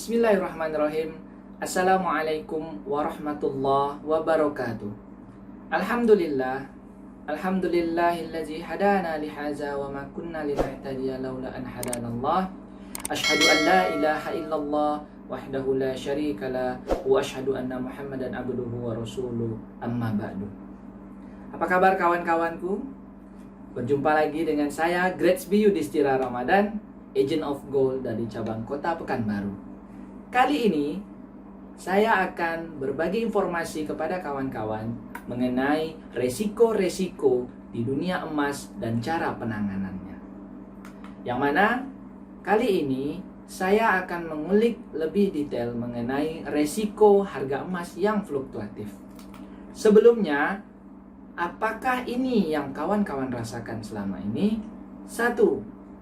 Bismillahirrahmanirrahim. Assalamualaikum warahmatullahi wabarakatuh. Alhamdulillah. Alhamdulillahillazi hadana lihaza wa ma kunna linahtadiya laula an hadanallah. Asyhadu an la ilaha illallah wahdahu la syarika la wa asyhadu anna Muhammadan abduhu wa rasuluh. Amma ba'du. Apa kabar kawan-kawanku? Berjumpa lagi dengan saya Gretsby Yudhistira Ramadan, Agent of Gold dari cabang Kota Pekanbaru. Kali ini saya akan berbagi informasi kepada kawan-kawan mengenai resiko-resiko di dunia emas dan cara penanganannya. Yang mana kali ini saya akan mengulik lebih detail mengenai resiko harga emas yang fluktuatif. Sebelumnya, apakah ini yang kawan-kawan rasakan selama ini? 1.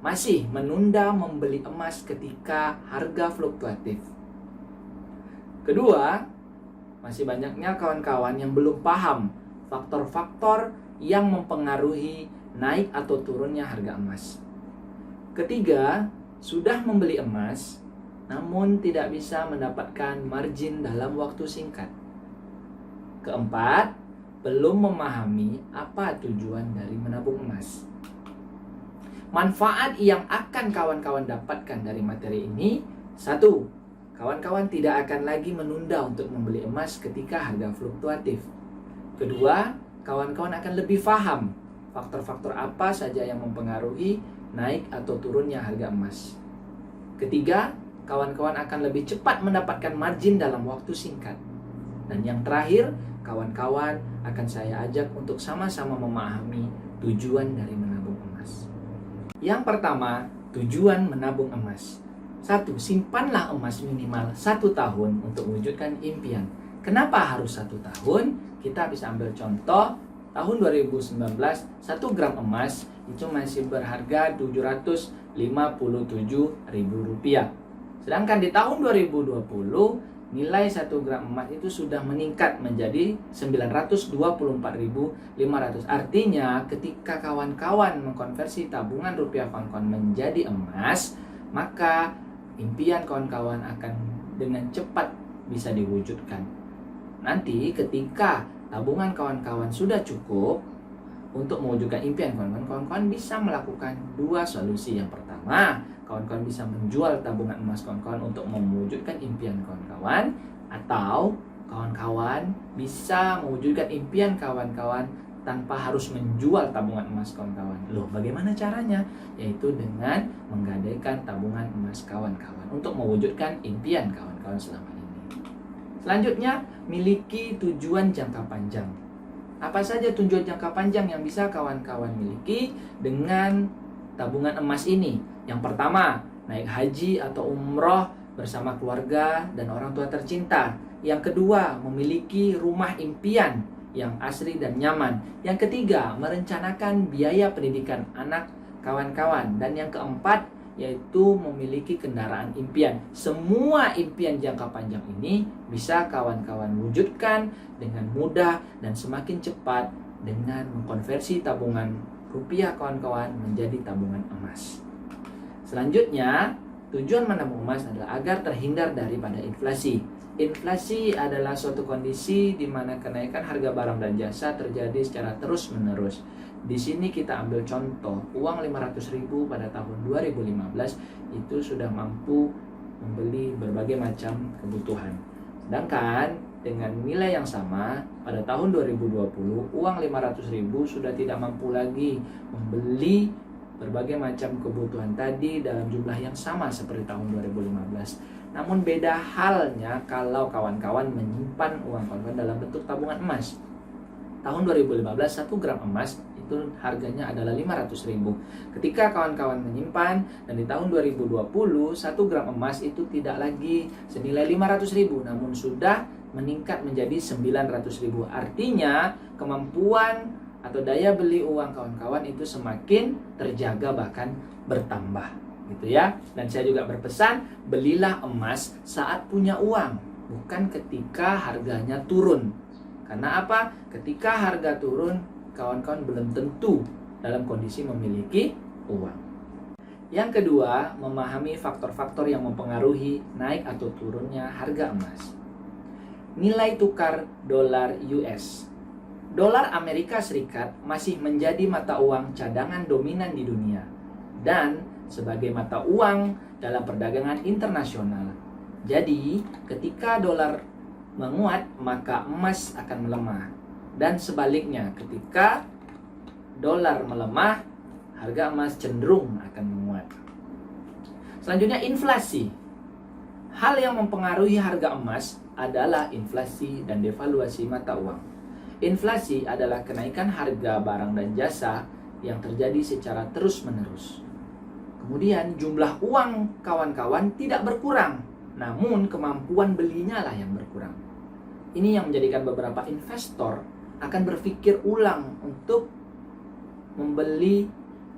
Masih menunda membeli emas ketika harga fluktuatif. Kedua, masih banyaknya kawan-kawan yang belum paham faktor-faktor yang mempengaruhi naik atau turunnya harga emas. Ketiga, sudah membeli emas namun tidak bisa mendapatkan margin dalam waktu singkat. Keempat, belum memahami apa tujuan dari menabung emas. Manfaat yang akan kawan-kawan dapatkan dari materi ini: 1. Kawan-kawan tidak akan lagi menunda untuk membeli emas ketika harga fluktuatif. Kedua, kawan-kawan akan lebih paham faktor-faktor apa saja yang mempengaruhi naik atau turunnya harga emas. Ketiga, kawan-kawan akan lebih cepat mendapatkan margin dalam waktu singkat. Dan yang terakhir, kawan-kawan akan saya ajak untuk sama-sama memahami tujuan dari menabung emas. Yang pertama, tujuan menabung emas. 1. Simpanlah emas minimal 1 tahun untuk mewujudkan impian. Kenapa harus 1 tahun? Kita bisa ambil contoh tahun 2019, 1 gram emas itu masih berharga Rp757.000. Sedangkan di tahun 2020, nilai 1 gram emas itu sudah meningkat menjadi Rp924.500. Artinya, ketika kawan-kawan mengkonversi tabungan rupiah Fancon menjadi emas, maka impian kawan-kawan akan dengan cepat bisa diwujudkan. Nanti ketika tabungan kawan-kawan sudah cukup untuk mewujudkan impian kawan-kawan bisa melakukan 2 solusi. Yang pertama, kawan-kawan bisa menjual tabungan emas kawan-kawan untuk mewujudkan impian kawan-kawan, atau kawan-kawan bisa mewujudkan impian kawan-kawan tanpa harus menjual tabungan emas kawan-kawan. Loh, bagaimana caranya? Yaitu dengan menggadaikan tabungan emas kawan-kawan untuk mewujudkan impian kawan-kawan selama ini. Selanjutnya, miliki tujuan jangka panjang. Apa saja tujuan jangka panjang yang bisa kawan-kawan miliki dengan tabungan emas ini? Yang pertama, naik haji atau umroh bersama keluarga dan orang tua tercinta. Yang kedua, memiliki rumah impian yang asri dan nyaman. Yang ketiga, merencanakan biaya pendidikan anak kawan-kawan. Dan yang keempat, yaitu memiliki kendaraan impian. Semua impian jangka panjang ini bisa kawan-kawan wujudkan dengan mudah dan semakin cepat dengan mengkonversi tabungan rupiah kawan-kawan menjadi tabungan emas. Selanjutnya, tujuan menabung emas adalah agar terhindar daripada inflasi. Inflasi adalah suatu kondisi di mana kenaikan harga barang dan jasa terjadi secara terus-menerus. Di sini kita ambil contoh, uang 500.000 pada tahun 2015 itu sudah mampu membeli berbagai macam kebutuhan. Sedangkan dengan nilai yang sama pada tahun 2020, uang 500.000 sudah tidak mampu lagi membeli berbagai macam kebutuhan tadi dalam jumlah yang sama seperti tahun 2015. Namun beda halnya kalau kawan-kawan menyimpan uang kawan-kawan dalam bentuk tabungan emas. Tahun 2015, 1 gram emas itu harganya adalah 500.000. Ketika kawan-kawan menyimpan, dan di tahun 2020, 1 gram emas itu tidak lagi senilai 500.000, namun sudah meningkat menjadi 900.000. Artinya, kemampuan atau daya beli uang kawan-kawan itu semakin terjaga, bahkan bertambah, gitu ya. Dan saya juga berpesan, belilah emas saat punya uang, bukan ketika harganya turun. Karena apa? Ketika harga turun, kawan-kawan belum tentu dalam kondisi memiliki uang. Yang kedua, memahami faktor-faktor yang mempengaruhi naik atau turunnya harga emas. Nilai tukar dolar US. Dolar Amerika Serikat masih menjadi mata uang cadangan dominan di dunia dan sebagai mata uang dalam perdagangan internasional. Jadi, ketika dolar menguat, maka emas akan melemah. Dan sebaliknya, ketika dolar melemah, harga emas cenderung akan menguat. Selanjutnya, inflasi. Hal yang mempengaruhi harga emas adalah inflasi dan devaluasi mata uang. Inflasi adalah kenaikan harga barang dan jasa yang terjadi secara terus-menerus. Kemudian jumlah uang kawan-kawan tidak berkurang, namun kemampuan belinya lah yang berkurang. Ini yang menjadikan beberapa investor akan berpikir ulang untuk membeli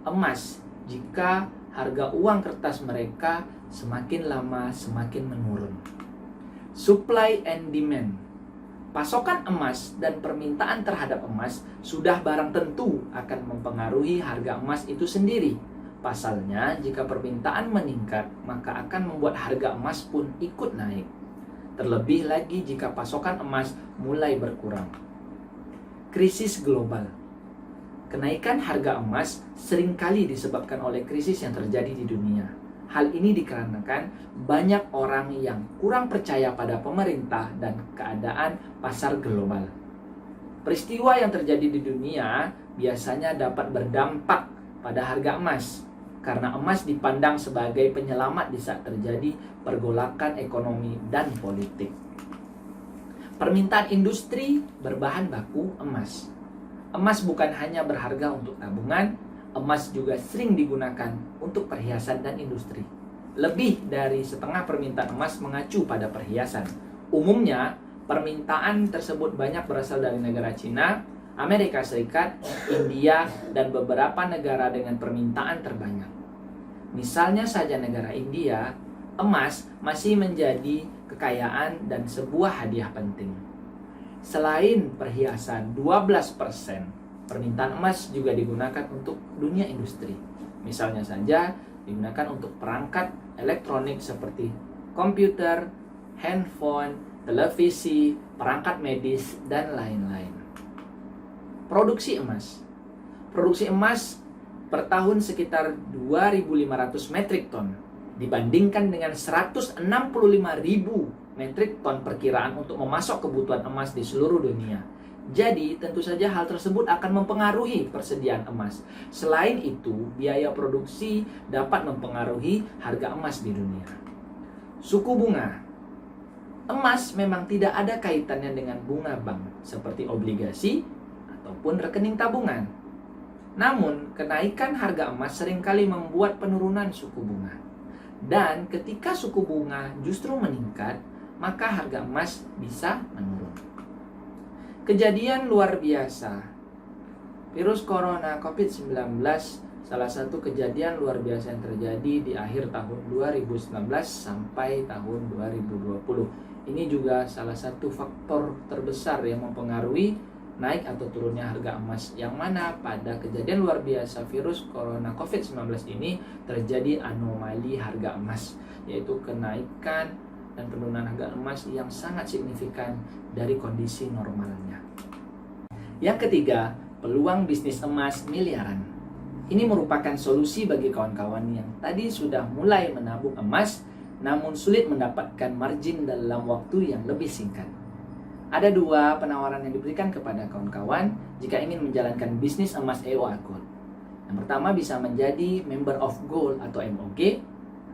emas jika harga uang kertas mereka semakin lama semakin menurun. Supply and demand. Pasokan emas dan permintaan terhadap emas sudah barang tentu akan mempengaruhi harga emas itu sendiri. Pasalnya, jika permintaan meningkat, maka akan membuat harga emas pun ikut naik. Terlebih lagi jika pasokan emas mulai berkurang. Krisis global. Kenaikan harga emas seringkali disebabkan oleh krisis yang terjadi di dunia. Hal ini dikarenakan banyak orang yang kurang percaya pada pemerintah dan keadaan pasar global. Peristiwa yang terjadi di dunia biasanya dapat berdampak pada harga emas, karena emas dipandang sebagai penyelamat di saat terjadi pergolakan ekonomi dan politik. Permintaan industri berbahan baku emas. Emas bukan hanya berharga untuk tabungan, emas juga sering digunakan untuk perhiasan dan industri. Lebih dari setengah permintaan emas mengacu pada perhiasan. Umumnya, permintaan tersebut banyak berasal dari negara Cina, Amerika Serikat, India, dan beberapa negara dengan permintaan terbanyak. Misalnya saja negara India, emas masih menjadi kekayaan dan sebuah hadiah penting. Selain perhiasan 12%, permintaan emas juga digunakan untuk dunia industri. Misalnya saja digunakan untuk perangkat elektronik seperti komputer, handphone, televisi, perangkat medis, dan lain-lain. Produksi emas. Produksi emas per tahun sekitar 2.500 metrik ton dibandingkan dengan 165.000 metrik ton perkiraan untuk memasok kebutuhan emas di seluruh dunia. Jadi, tentu saja hal tersebut akan mempengaruhi persediaan emas. Selain itu, biaya produksi dapat mempengaruhi harga emas di dunia. Suku bunga. Emas memang tidak ada kaitannya dengan bunga bank, seperti obligasi ataupun rekening tabungan. Namun, kenaikan harga emas seringkali membuat penurunan suku bunga. Dan ketika suku bunga justru meningkat, maka harga emas bisa menurun. Kejadian luar biasa. Virus corona COVID-19 salah satu kejadian luar biasa yang terjadi di akhir tahun 2019 sampai tahun 2020. Ini juga salah satu faktor terbesar yang mempengaruhi naik atau turunnya harga emas, yang mana pada kejadian luar biasa virus corona COVID-19 ini terjadi anomali harga emas, yaitu kenaikan dan penurunan harga emas yang sangat signifikan dari kondisi normalnya. Yang ketiga, peluang bisnis emas miliaran. Ini merupakan solusi bagi kawan-kawan yang tadi sudah mulai menabung emas, namun sulit mendapatkan margin dalam waktu yang lebih singkat. Ada dua penawaran yang diberikan kepada kawan-kawan jika ingin menjalankan bisnis emas EOA Gold. Yang pertama bisa menjadi Member of Gold atau MOG,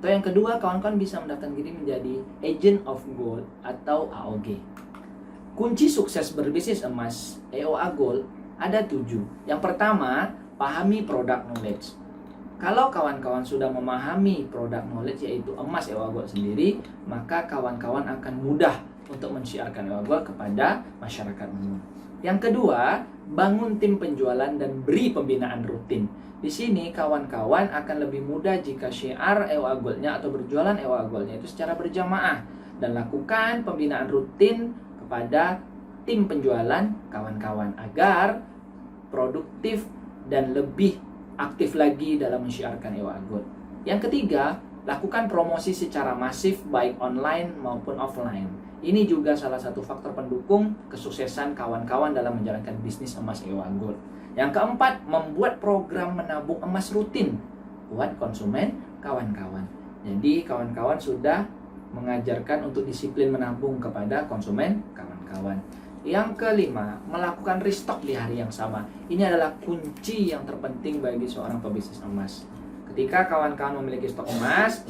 atau yang kedua kawan-kawan bisa mendaftarkan diri menjadi Agent of Gold atau AOG. Kunci sukses berbisnis emas EOA Gold ada 7. Yang pertama, pahami product knowledge. Kalau kawan-kawan sudah memahami product knowledge, yaitu emas EOA Gold sendiri, maka kawan-kawan akan mudah untuk mensiarkan EOA Gold kepada masyarakat umum. Yang kedua, bangun tim penjualan dan beri pembinaan rutin. Di sini kawan-kawan akan lebih mudah jika syiar EOA Gold-nya atau berjualan EOA Gold-nya itu secara berjamaah, dan lakukan pembinaan rutin kepada tim penjualan kawan-kawan agar produktif dan lebih aktif lagi dalam mensyiarkan EOA Gold. Yang ketiga, lakukan promosi secara masif baik online maupun offline. Ini juga salah satu faktor pendukung kesuksesan kawan-kawan dalam menjalankan bisnis emas Ewa Gold. Yang keempat, membuat program menabung emas rutin buat konsumen kawan-kawan. Jadi kawan-kawan sudah mengajarkan untuk disiplin menabung kepada konsumen kawan-kawan. Yang kelima, melakukan restock di hari yang sama. Ini adalah kunci yang terpenting bagi seorang pebisnis emas. Ketika kawan-kawan memiliki stok emas,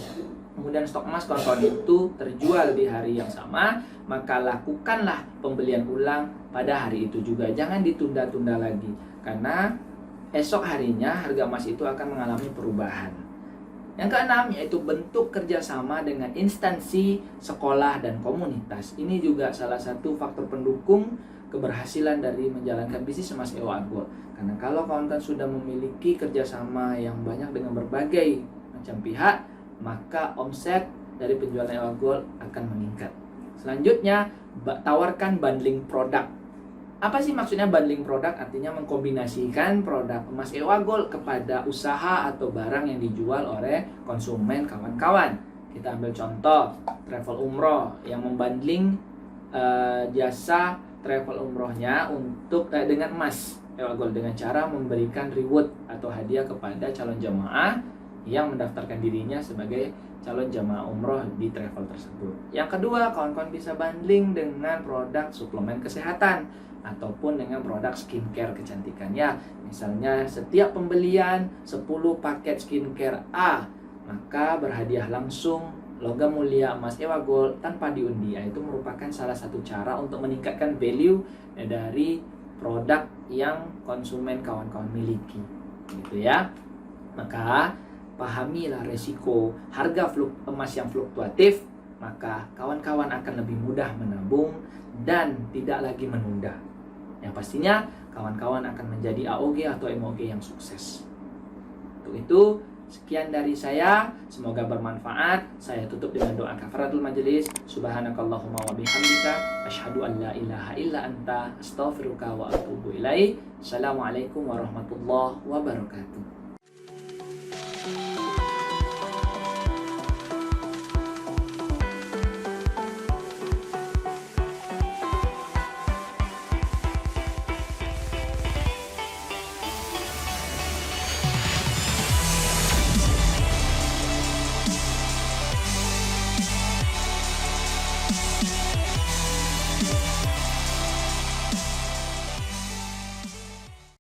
kemudian stok emas kawan-kawan itu terjual di hari yang sama, maka lakukanlah pembelian ulang pada hari itu juga. Jangan ditunda-tunda lagi, karena esok harinya harga emas itu akan mengalami perubahan. Yang keenam, yaitu bentuk kerjasama dengan instansi, sekolah, dan komunitas. Ini juga salah satu faktor pendukung keberhasilan dari menjalankan bisnis emas Ewa Gold. Karena kalau kawan-kawan sudah memiliki kerjasama yang banyak dengan berbagai macam pihak, maka omset dari penjualan Ewa Gold akan meningkat. Selanjutnya, tawarkan bundling produk. Apa sih maksudnya bundling produk? Artinya mengkombinasikan produk emas Ewa Gold kepada usaha atau barang yang dijual oleh konsumen kawan-kawan. Kita ambil contoh travel umroh yang membundling jasa travel umrohnya untuk dengan emas Ewa Gold dengan cara memberikan reward atau hadiah kepada calon jemaah yang mendaftarkan dirinya sebagai calon jemaah umroh di travel tersebut. Yang kedua, kawan-kawan bisa bundling dengan produk suplemen kesehatan ataupun dengan produk skincare kecantikan. Ya, misalnya setiap pembelian 10 paket skincare A, maka berhadiah langsung logam mulia emas Ewa Gold tanpa diundi. Itu merupakan salah satu cara untuk meningkatkan value dari produk yang konsumen kawan-kawan miliki, gitu ya. Maka pahamilah resiko harga emas yang fluktuatif, maka kawan-kawan akan lebih mudah menabung dan tidak lagi menunda. Yang pastinya kawan-kawan akan menjadi AOG atau MOG yang sukses. Untuk itu, sekian dari saya, semoga bermanfaat. Saya tutup dengan doa kafaratul majelis. Subhanakallahumma wa bihamdika asyhadu an la ilaha illa anta astaghfiruka wa atubu ilaik. Assalamualaikum warahmatullahi wabarakatuh.